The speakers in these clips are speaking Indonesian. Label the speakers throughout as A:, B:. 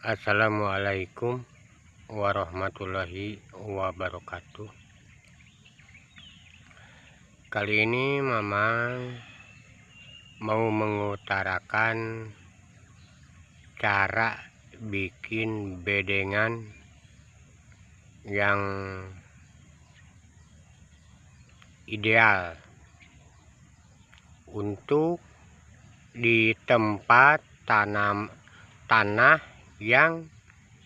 A: Assalamualaikum warahmatullahi wabarakatuh. Kali ini Mamang mau mengutarakan cara bikin bedengan yang ideal untuk di tempat tanah yang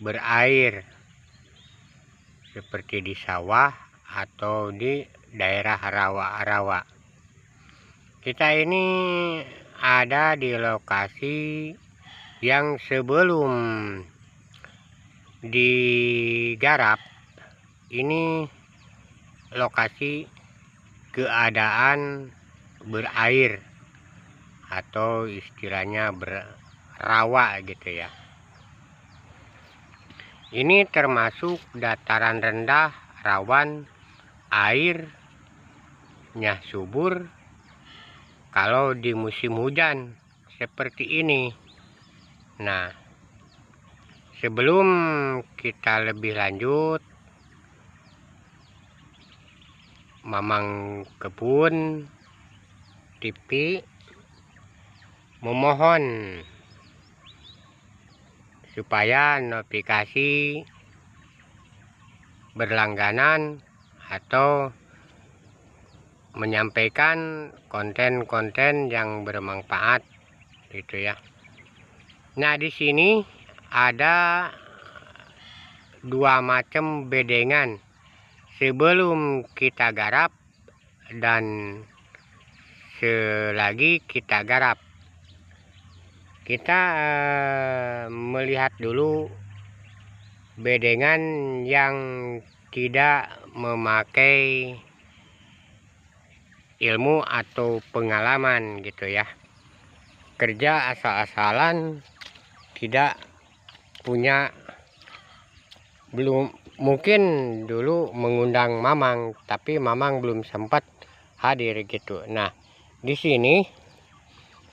A: berair seperti di sawah atau di daerah rawa-rawa. Kita ini ada di lokasi yang sebelum digarap, ini lokasi keadaan berair atau istilahnya berawa gitu ya. Ini termasuk dataran rendah rawan airnya subur kalau di musim hujan seperti ini. Nah, sebelum kita lebih lanjut, Mamang Kebun TV memohon supaya notifikasi berlangganan atau menyampaikan konten-konten yang bermanfaat gitu ya. Nah, di sini ada dua macam bedengan sebelum kita garap dan selagi kita garap. Kita melihat dulu bedengan yang tidak memakai ilmu atau pengalaman gitu ya, kerja asal-asalan, tidak punya, belum mungkin dulu mengundang Mamang tapi Mamang belum sempat hadir gitu. Nah, di sini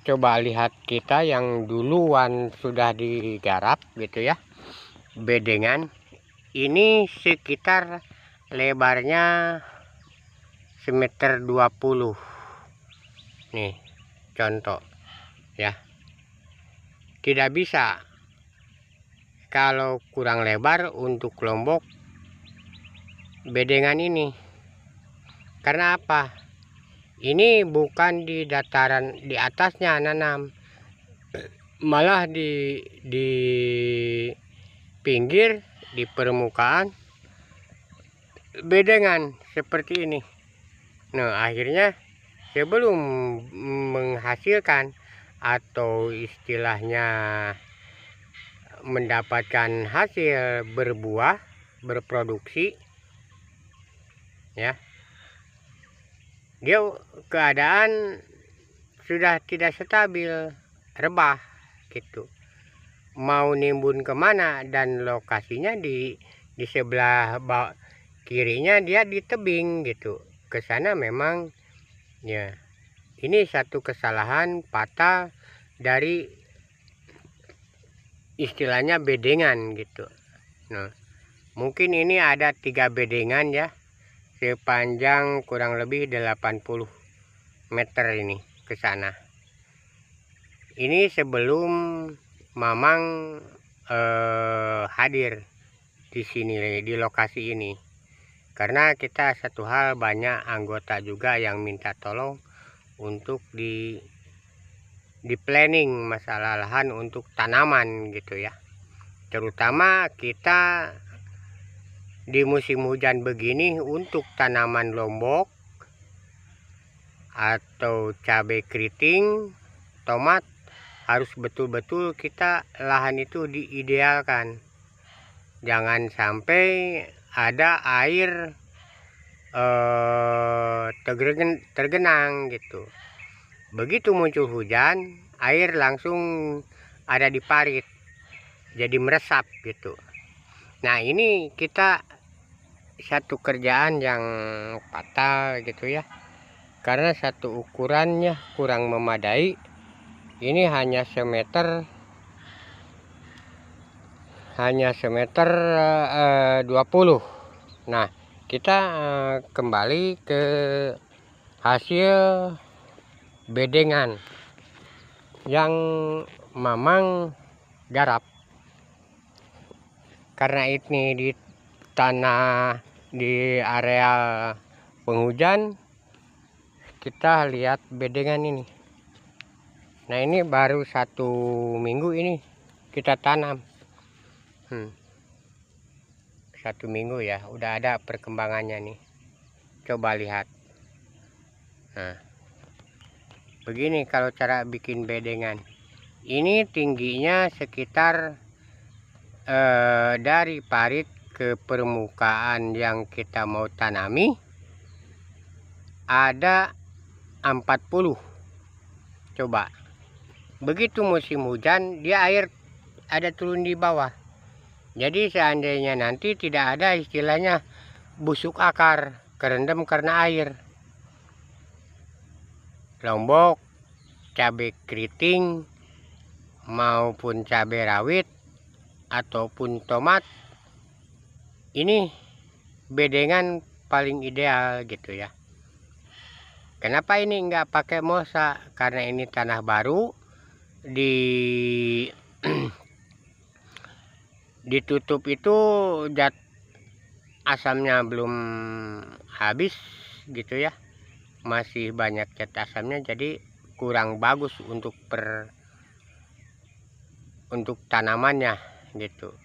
A: coba lihat kita yang duluan sudah digarap gitu ya, bedengan ini sekitar lebarnya semeter 20 nih contoh ya. Tidak bisa kalau kurang lebar untuk kelompok bedengan ini. Karena apa? Ini bukan di dataran di atasnya nanam, malah di pinggir, di permukaan bedengan seperti ini. Nah, akhirnya sebelum menghasilkan atau istilahnya mendapatkan hasil berbuah, berproduksi ya, dia keadaan sudah tidak stabil, rebah gitu. Mau nimbun kemana, dan lokasinya di sebelah kirinya dia di tebing gitu. Ke sana memang ya, ini satu kesalahan fatal dari istilahnya bedengan gitu. Nah, mungkin ini ada 3 bedengan ya, sepanjang kurang lebih 80 meter ini ke sana. Ini sebelum Mamang hadir di sini, di lokasi ini. Karena kita satu hal, banyak anggota juga yang minta tolong untuk di planning masalah lahan untuk tanaman gitu ya. Terutama kita di musim hujan begini untuk tanaman lombok atau cabai keriting, tomat, harus betul-betul kita lahan itu diidealkan. Jangan sampai ada air tergenang gitu. Begitu muncul hujan, air langsung ada di parit, jadi meresap gitu. Nah, ini kita satu kerjaan yang fatal gitu ya. karena satu ukurannya kurang memadai. Ini hanya semeter 20. Nah, kita kembali ke hasil bedengan yang mamang garap. Karena ini di tanah di areal penghujan, kita lihat bedengan ini. Nah, ini baru 1 minggu ini kita tanam. 1 minggu ya, udah ada perkembangannya nih. Coba lihat. Nah, begini kalau cara bikin bedengan. Ini tingginya sekitar dari parit ke permukaan yang kita mau tanami ada 40. Coba. Begitu musim hujan, dia air ada turun di bawah. Jadi seandainya nanti tidak ada istilahnya busuk akar, kerendam karena air. Lombok, cabai keriting, maupun cabai rawit, ataupun tomat, ini bedengan paling ideal gitu ya. Kenapa ini nggak pakai mosa? Karena ini tanah baru, ditutup itu asamnya belum habis gitu ya, masih banyak cat asamnya, jadi kurang bagus untuk tanamannya gitu.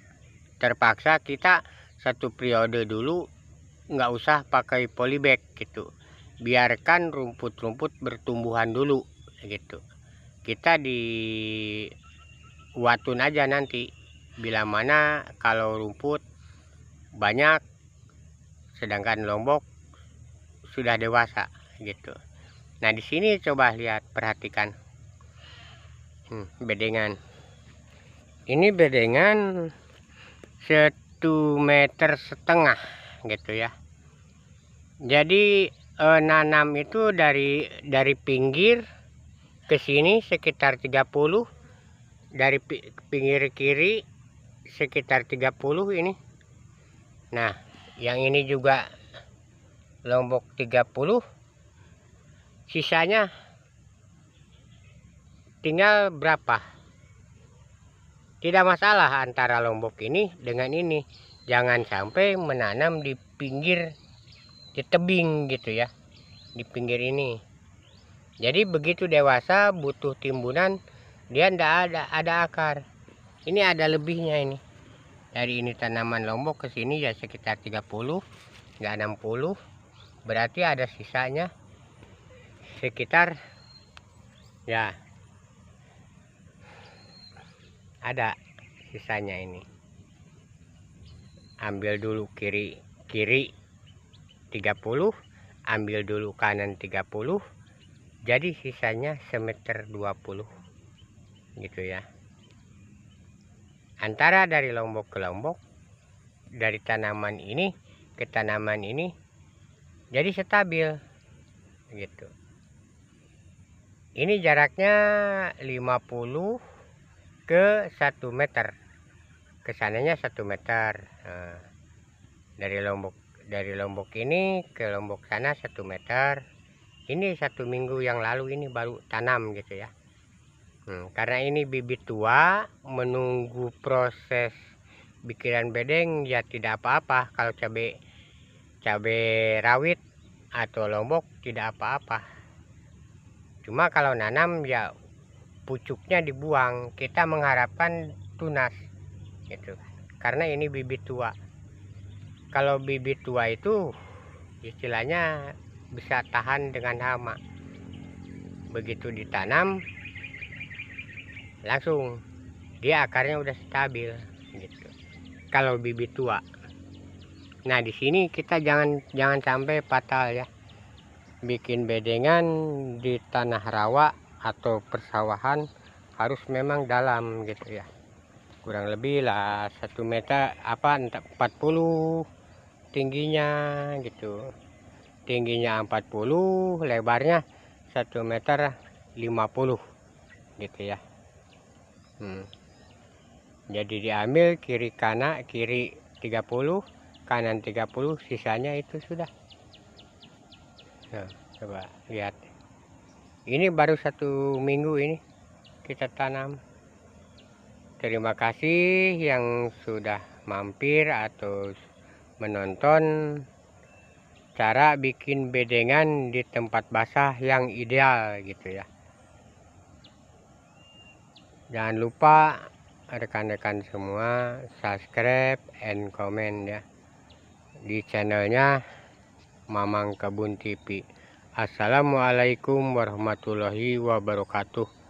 A: Terpaksa kita satu periode dulu nggak usah pakai polybag gitu, biarkan rumput-rumput bertumbuhan dulu gitu. Kita di watun aja nanti bila mana kalau rumput banyak, sedangkan lombok sudah dewasa gitu. Nah, di sini coba lihat, perhatikan bedengan. Ini bedengan 1,5 meter gitu ya. Jadi nanam itu dari pinggir ke sini sekitar 30, dari pinggir kiri sekitar 30 ini. Nah, yang ini juga lombok 30, sisanya tinggal berapa. Tidak masalah antara lombok ini dengan ini. Jangan sampai menanam di pinggir, di tebing gitu ya, di pinggir ini. Jadi begitu dewasa butuh timbunan, dia ndak ada akar. Ini ada lebihnya ini. Dari ini tanaman lombok ke sini ya sekitar 30, nggak 60. Berarti ada sisanya sekitar ya, ada sisanya ini. Ambil dulu kiri 30, ambil dulu kanan 30, jadi sisanya 1,20 meter gitu ya. Antara dari lombok ke lombok, dari tanaman ini ke tanaman ini, jadi stabil gitu. Ini jaraknya 50 ke 1 meter, kesananya 1 meter. Nah, dari lombok ini ke lombok sana 1 meter. Ini 1 minggu yang lalu ini baru tanam gitu ya. Karena ini bibit tua, menunggu proses bikinan bedeng ya tidak apa-apa. Kalau cabai rawit atau lombok tidak apa-apa. Cuma kalau nanam ya pucuknya dibuang, kita mengharapkan tunas gitu, karena ini bibit tua. Kalau bibit tua itu istilahnya bisa tahan dengan hama. Begitu ditanam langsung dia akarnya udah stabil gitu, kalau bibit tua. Nah, di sini kita jangan sampai fatal ya, bikin bedengan di tanah rawa atau persawahan harus memang dalam gitu ya, kurang lebih lah 1 meter 40 tingginya gitu. tingginya 40, lebarnya 1,50 meter gitu ya. Jadi diambil kiri 30, kanan 30, sisanya itu sudah. Nah, coba lihat. Ini baru 1 minggu ini kita tanam. Terima kasih yang sudah mampir atau menonton cara bikin bedengan di tempat basah yang ideal gitu ya. Jangan lupa rekan-rekan semua subscribe and comment ya di channelnya Mamang Kebun TV. Assalamualaikum warahmatullahi wabarakatuh.